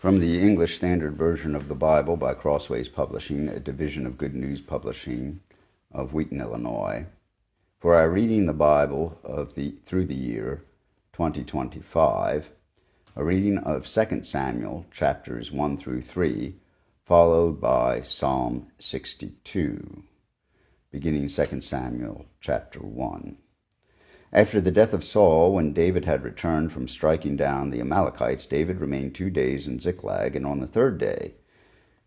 From the English Standard Version of the Bible by Crossways Publishing, a division of Good News Publishing of Wheaton, Illinois. For our reading the Bible through the year 2025, a reading of 2 Samuel chapters 1 through 3, followed by Psalm 62, beginning 2 Samuel chapter 1. After the death of Saul, when David had returned from striking down the Amalekites, David remained 2 days in Ziklag, and on the third day,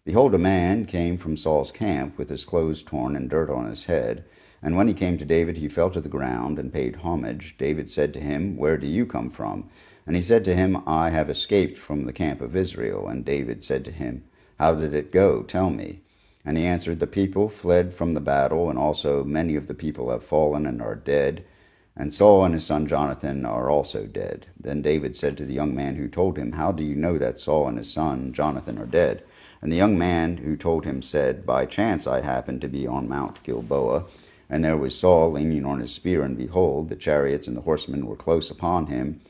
behold, a man came from Saul's camp with his clothes torn and dirt on his head. And when he came to David, he fell to the ground and paid homage. David said to him, "Where do you come from?" And he said to him, "I have escaped from the camp of Israel." And David said to him, "How did it go? Tell me." And he answered, "The people fled from the battle, and also many of the people have fallen and are dead. And Saul and his son Jonathan are also dead." Then David said to the young man who told him, "How do you know that Saul and his son Jonathan are dead?" And the young man who told him said, "By chance I happened to be on Mount Gilboa, and there was Saul leaning on his spear, and behold, the chariots and the horsemen were close upon him.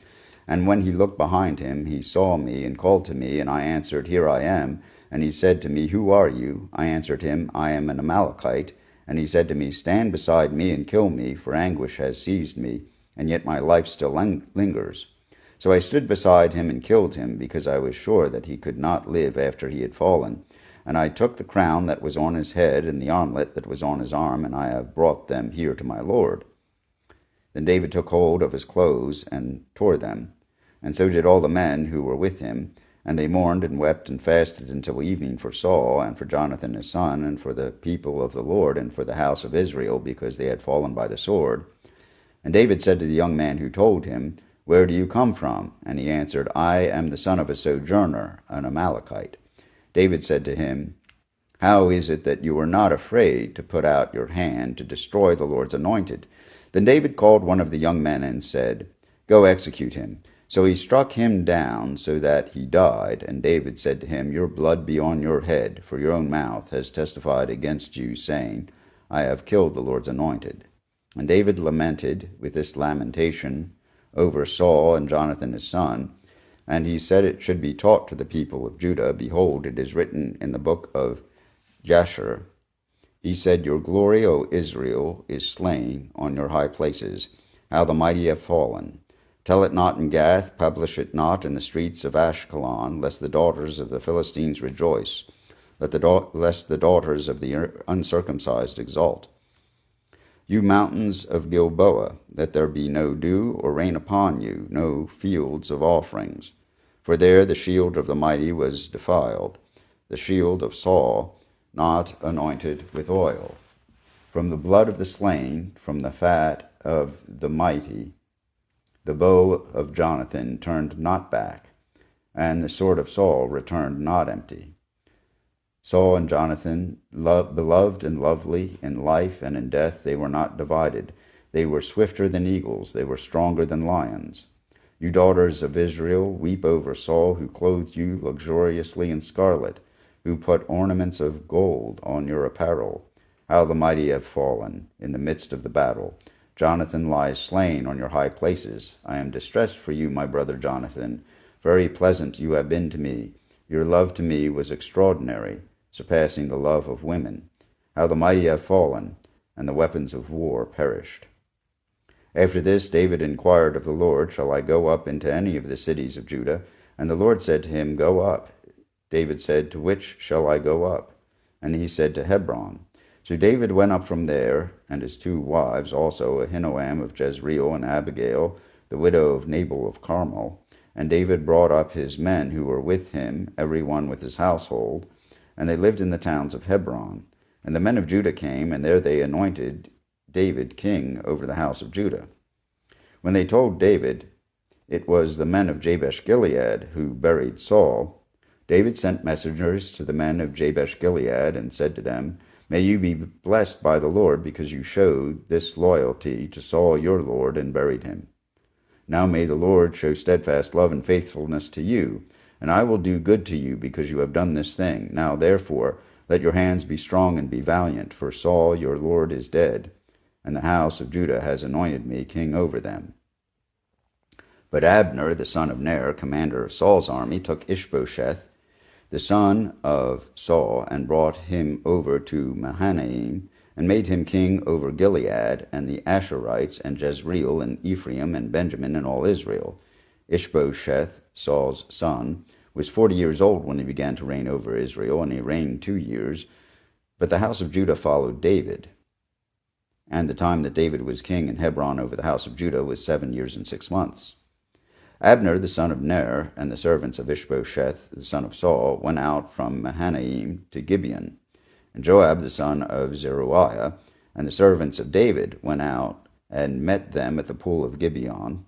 And when he looked behind him, he saw me and called to me, and I answered, 'Here I am.' And he said to me, 'Who are you?' I answered him, 'I am an Amalekite.' And he said to me, 'Stand beside me and kill me, for anguish has seized me, and yet my life still lingers.' So I stood beside him and killed him, because I was sure that he could not live after he had fallen. And I took the crown that was on his head and the armlet that was on his arm, and I have brought them here to my Lord." Then David took hold of his clothes and tore them, and so did all the men who were with him. And they mourned and wept and fasted until evening for Saul and for Jonathan his son, and for the people of the Lord and for the house of Israel, because they had fallen by the sword. And David said to the young man who told him, "Where do you come from?" And he answered, "I am the son of a sojourner, an Amalekite." David said to him, "How is it that you are not afraid to put out your hand to destroy the Lord's anointed?" Then David called one of the young men and said, "Go execute him." So he struck him down so that he died. And David said to him, "Your blood be on your head, for your own mouth has testified against you, saying, 'I have killed the Lord's anointed.'" And David lamented with this lamentation over Saul and Jonathan his son. And he said it should be taught to the people of Judah. "Behold, it is written in the book of Jasher. He said, 'Your glory, O Israel, is slain on your high places. How the mighty have fallen. Tell it not in Gath, publish it not in the streets of Ashkelon, lest the daughters of the Philistines rejoice, lest the daughters of the uncircumcised exult. You mountains of Gilboa, let there be no dew or rain upon you, no fields of offerings. For there the shield of the mighty was defiled, the shield of Saul not anointed with oil. From the blood of the slain, from the fat of the mighty, the bow of Jonathan turned not back, and the sword of Saul returned not empty. Saul and Jonathan, beloved and lovely in life and in death, they were not divided. They were swifter than eagles, they were stronger than lions. You daughters of Israel, weep over Saul, who clothed you luxuriously in scarlet, who put ornaments of gold on your apparel. How the mighty have fallen in the midst of the battle. Jonathan lies slain on your high places. I am distressed for you, my brother Jonathan. Very pleasant you have been to me. Your love to me was extraordinary, surpassing the love of women. How the mighty have fallen, and the weapons of war perished." After this, David inquired of the Lord, "Shall I go up into any of the cities of Judah?" And the Lord said to him, "Go up." David said, "To which shall I go up?" And he said, "To Hebron." So David went up from there, and his 2 wives, also Ahinoam of Jezreel and Abigail, the widow of Nabal of Carmel. And David brought up his men who were with him, every one with his household, and they lived in the towns of Hebron. And the men of Judah came, and there they anointed David king over the house of Judah. When they told David it was the men of Jabesh-Gilead who buried Saul, David sent messengers to the men of Jabesh-Gilead and said to them, "May you be blessed by the Lord, because you showed this loyalty to Saul your lord and buried him. Now may the Lord show steadfast love and faithfulness to you, and I will do good to you because you have done this thing. Now therefore let your hands be strong and be valiant, for Saul your lord is dead, and the house of Judah has anointed me king over them." But Abner, the son of Ner, commander of Saul's army, took Ishbosheth, the son of Saul, and brought him over to Mahanaim, and made him king over Gilead, and the Asherites, and Jezreel, and Ephraim, and Benjamin, and all Israel. Ishbosheth, Saul's son, was 40 years old when he began to reign over Israel, and he reigned 2 years. But the house of Judah followed David. And the time that David was king in Hebron over the house of Judah was 7 years and 6 months. Abner the son of Ner, and the servants of Ishbosheth the son of Saul, went out from Mahanaim to Gibeon. And Joab the son of Zeruiah, and the servants of David, went out and met them at the pool of Gibeon.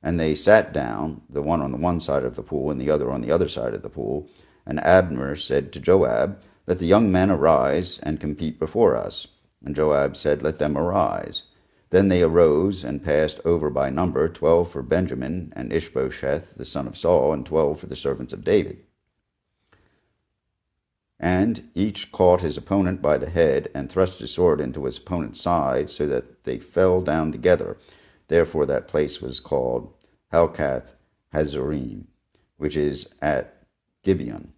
And they sat down, the one on the one side of the pool, and the other on the other side of the pool. And Abner said to Joab, Let the young men arise and compete before us. And Joab said, Let them arise. Then they arose and passed over by number, 12 for Benjamin and Ishbosheth the son of Saul, and 12 for the servants of David. And each caught his opponent by the head, and thrust his sword into his opponent's side, so that they fell down together. Therefore that place was called Helkath Hazarim, which is at Gibeon.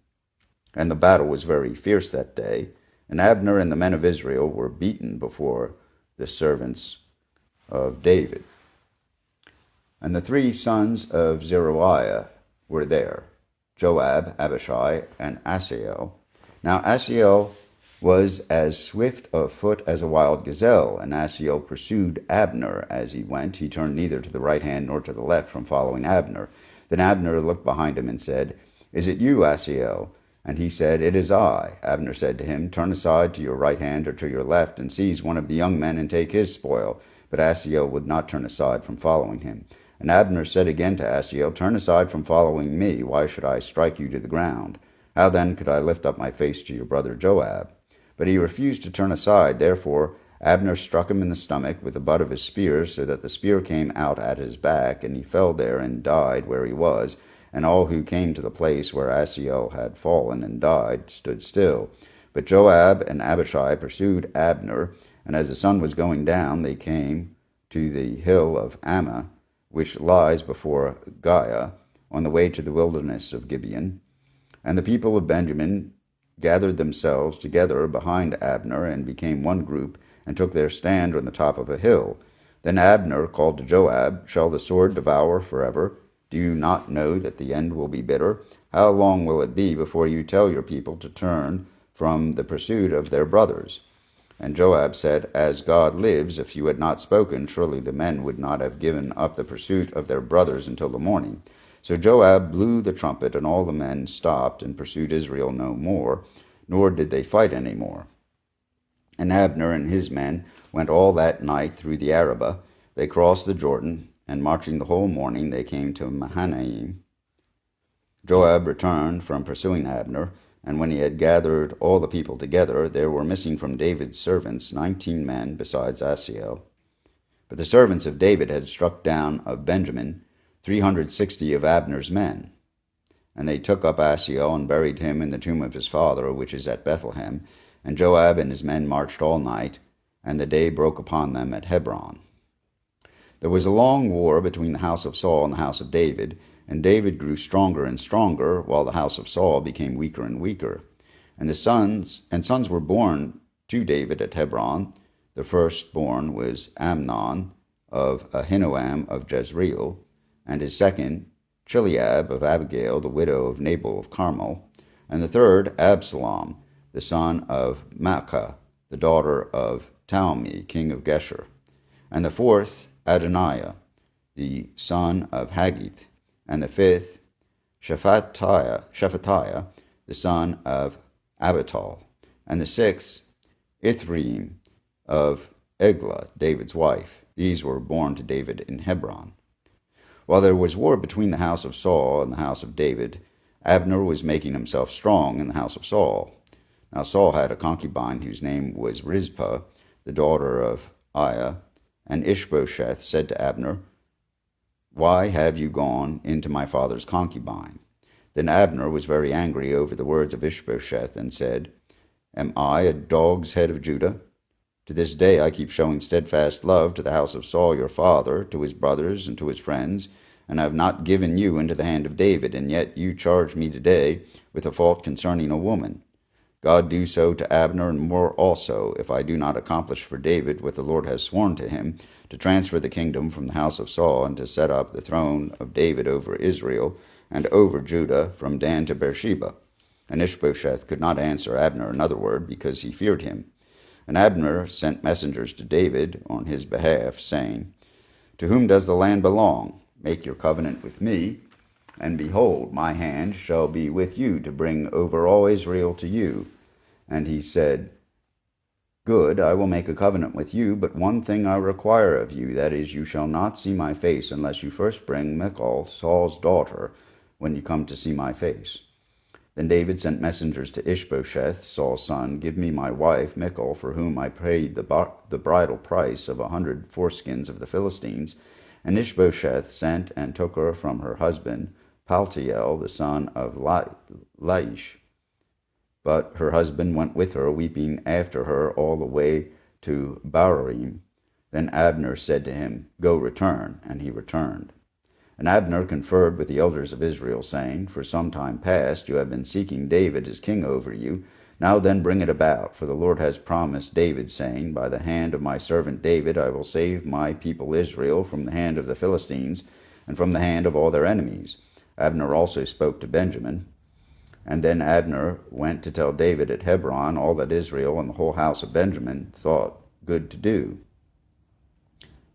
And the battle was very fierce that day, and Abner and the men of Israel were beaten before the servants of David. And the 3 sons of Zeruiah were there, Joab, Abishai, and Asahel. Now Asahel was as swift of foot as a wild gazelle, and Asahel pursued Abner as he went. He turned neither to the right hand nor to the left from following Abner. Then Abner looked behind him and said, Is it you, Asahel? And he said, It is I. Abner said to him, Turn aside to your right hand or to your left, and seize one of the young men and take his spoil. But Asahel would not turn aside from following him. And Abner said again to Asahel, Turn aside from following me. Why should I strike you to the ground? How then could I lift up my face to your brother Joab? But he refused to turn aside. Therefore Abner struck him in the stomach with the butt of his spear, so that the spear came out at his back, and he fell there and died where he was. And all who came to the place where Asahel had fallen and died stood still. But Joab and Abishai pursued Abner, and as the sun was going down, they came to the hill of Ammah, which lies before Giah, on the way to the wilderness of Gibeon. And the people of Benjamin gathered themselves together behind Abner, and became one group, and took their stand on the top of a hill. Then Abner called to Joab, Shall the sword devour forever? Do you not know that the end will be bitter? How long will it be before you tell your people to turn from the pursuit of their brothers? And Joab said, As God lives, if you had not spoken, surely the men would not have given up the pursuit of their brothers until the morning. So Joab blew the trumpet, and all the men stopped and pursued Israel no more, nor did they fight any more. And Abner and his men went all that night through the Arabah. They crossed the Jordan, and marching the whole morning, they came to Mahanaim. Joab returned from pursuing Abner, and when he had gathered all the people together, there were missing from David's servants 19 men, besides Asahel. But the servants of David had struck down of Benjamin 360 of Abner's men. And they took up Asahel and buried him in the tomb of his father, which is at Bethlehem. And Joab and his men marched all night, and the day broke upon them at Hebron. There was a long war between the house of Saul and the house of David, and David grew stronger and stronger, while the house of Saul became weaker and weaker. And sons were born to David at Hebron. The firstborn was Amnon of Ahinoam of Jezreel, and his second, Chileab of Abigail, the widow of Nabal of Carmel, and the third, Absalom, the son of Maacah, the daughter of Talmi, king of Geshur, and the fourth, Adoniah, the son of Haggith, and the fifth, Shephatiah, the son of Abital, and the sixth, Ithream of Eglah, David's wife. These were born to David in Hebron. While there was war between the house of Saul and the house of David, Abner was making himself strong in the house of Saul. Now Saul had a concubine whose name was Rizpah, the daughter of Aiah, and Ishbosheth said to Abner, Why have you gone into my father's concubine? Then Abner was very angry over the words of Ishbosheth, and said, Am I a dog's head of Judah? To this day I keep showing steadfast love to the house of Saul your father, to his brothers and to his friends, and have not given you into the hand of David, and yet you charge me today with a fault concerning a woman. God do so to Abner, and more also, if I do not accomplish for David what the Lord has sworn to him, to transfer the kingdom from the house of Saul, and to set up the throne of David over Israel, and over Judah, from Dan to Beersheba. And Ishbosheth could not answer Abner another word, because he feared him. And Abner sent messengers to David on his behalf, saying, To whom does the land belong? Make your covenant with me, and behold, my hand shall be with you to bring over all Israel to you. And he said, Good, I will make a covenant with you, but one thing I require of you, that is, you shall not see my face unless you first bring Michal, Saul's daughter, when you come to see my face. Then David sent messengers to Ishbosheth, Saul's son, Give me my wife, Michal, for whom I paid the bridal price of 100 foreskins of the Philistines. And Ishbosheth sent and took her from her husband, Paltiel, the son of Laish. But her husband went with her, weeping after her all the way to Bahurim. Then Abner said to him, Go, return. And he returned. And Abner conferred with the elders of Israel, saying, For some time past you have been seeking David as king over you. Now then bring it about, for the Lord has promised David, saying, By the hand of my servant David I will save my people Israel from the hand of the Philistines, and from the hand of all their enemies. Abner also spoke to Benjamin. And then Abner went to tell David at Hebron all that Israel and the whole house of Benjamin thought good to do.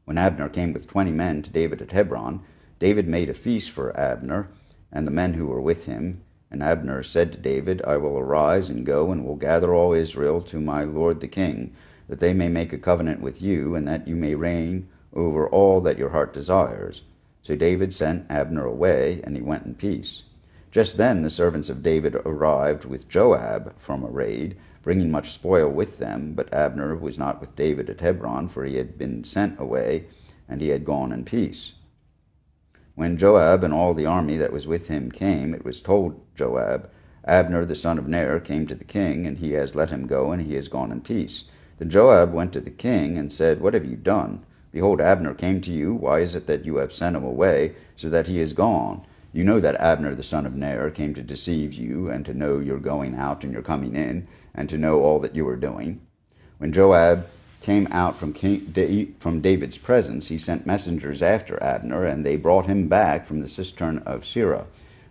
When Abner came with 20 men to David at Hebron, David made a feast for Abner and the men who were with him. And Abner said to David, I will arise and go, and will gather all Israel to my lord the king, that they may make a covenant with you, and that you may reign over all that your heart desires. So David sent Abner away, and he went in peace. Just then the servants of David arrived with Joab from a raid, bringing much spoil with them. But Abner was not with David at Hebron, for he had been sent away, and he had gone in peace. When Joab and all the army that was with him came, it was told Joab, Abner the son of Ner came to the king, and he has let him go, and he has gone in peace. Then Joab went to the king and said, What have you done? Behold, Abner came to you. Why is it that you have sent him away, so that he is gone? You know that Abner the son of Ner came to deceive you, and to know your going out and your coming in, and to know all that you are doing. When Joab came out from David's presence, he sent messengers after Abner, and they brought him back from the cistern of Sirah.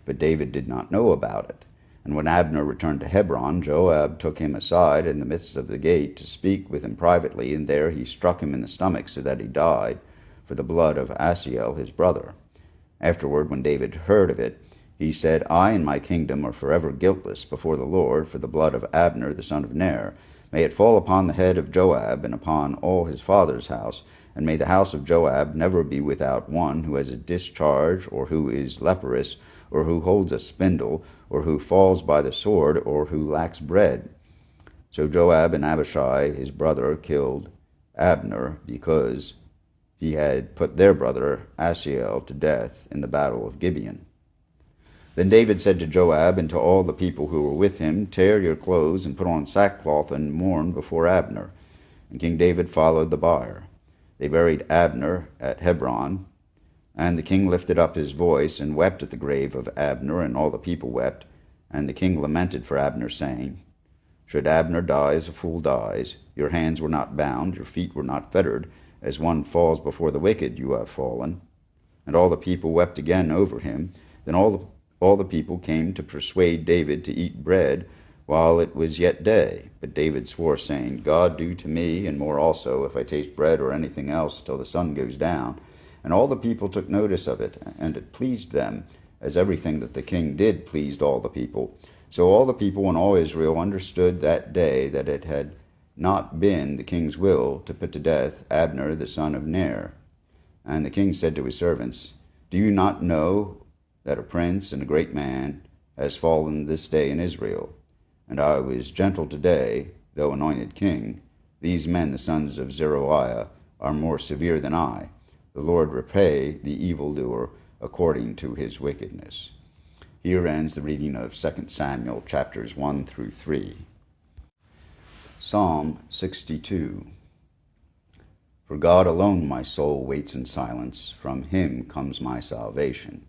But David did not know about it. And when Abner returned to Hebron, Joab took him aside in the midst of the gate to speak with him privately, and there he struck him in the stomach so that he died, for the blood of Asahel his brother. Afterward, when David heard of it, he said, I and my kingdom are forever guiltless before the Lord for the blood of Abner the son of Ner. May it fall upon the head of Joab and upon all his father's house, and may the house of Joab never be without one who has a discharge, or who is leprous, or who holds a spindle, or who falls by the sword, or who lacks bread. So Joab and Abishai his brother killed Abner, because he had put their brother Asahel to death in the battle of Gibeon. Then David said to Joab and to all the people who were with him, Tear your clothes and put on sackcloth and mourn before Abner. And King David followed the bier. They buried Abner at Hebron. And the king lifted up his voice and wept at the grave of Abner, and all the people wept. And the king lamented for Abner, saying, Should Abner die as a fool dies? Your hands were not bound, your feet were not fettered. As one falls before the wicked, you have fallen. And all the people wept again over him. Then all the people came to persuade David to eat bread while it was yet day. But David swore, saying, God do to me, and more also, if I taste bread or anything else till the sun goes down. And all the people took notice of it, and it pleased them, as everything that the king did pleased all the people. So all the people and all Israel understood that day that it had not been the king's will to put to death Abner the son of Ner. And the king said to his servants, Do you not know that a prince and a great man has fallen this day in Israel? And I was gentle today, though anointed king. These men, the sons of Zeruiah, are more severe than I. The Lord repay the evildoer according to his wickedness. Here ends the reading of 2 Samuel chapters 1 through 3. Psalm 62. For God alone my soul waits in silence, from him comes my salvation.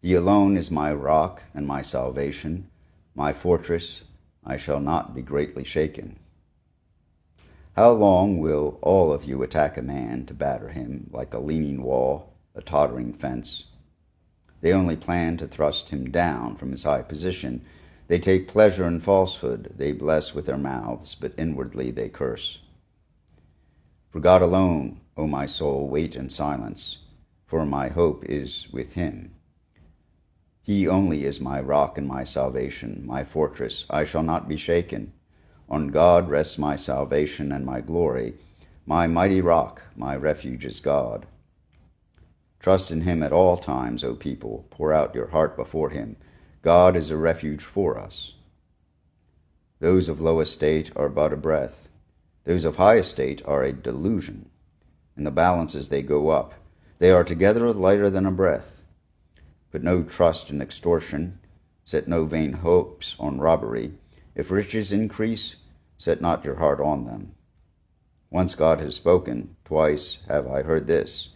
He alone is my rock and my salvation, my fortress, I shall not be greatly shaken. How long will all of you attack a man to batter him like a leaning wall, a tottering fence? They only plan to thrust him down from his high position. They take pleasure in falsehood. They bless with their mouths, but inwardly they curse. For God alone, O my soul, wait in silence, for my hope is with him. He only is my rock and my salvation, my fortress. I shall not be shaken. On God rests my salvation and my glory. My mighty rock, my refuge is God. Trust in him at all times, O people. Pour out your heart before him. God is a refuge for us. Those of low estate are but a breath. Those of high estate are a delusion. In the balances they go up. They are together lighter than a breath. Put no trust in extortion. Set no vain hopes on robbery. If riches increase, set not your heart on them. Once God has spoken, twice have I heard this,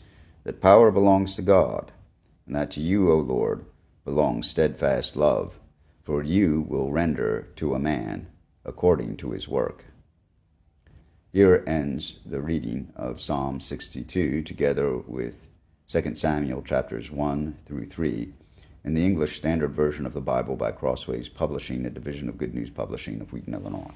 that power belongs to God, and that to you, O Lord, belongs steadfast love, for you will render to a man according to his work. Here ends the reading of Psalm 62, together with 2 Samuel chapters 1 through 3, in the English Standard Version of the Bible by Crossways Publishing, a division of Good News Publishing of Wheaton, Illinois.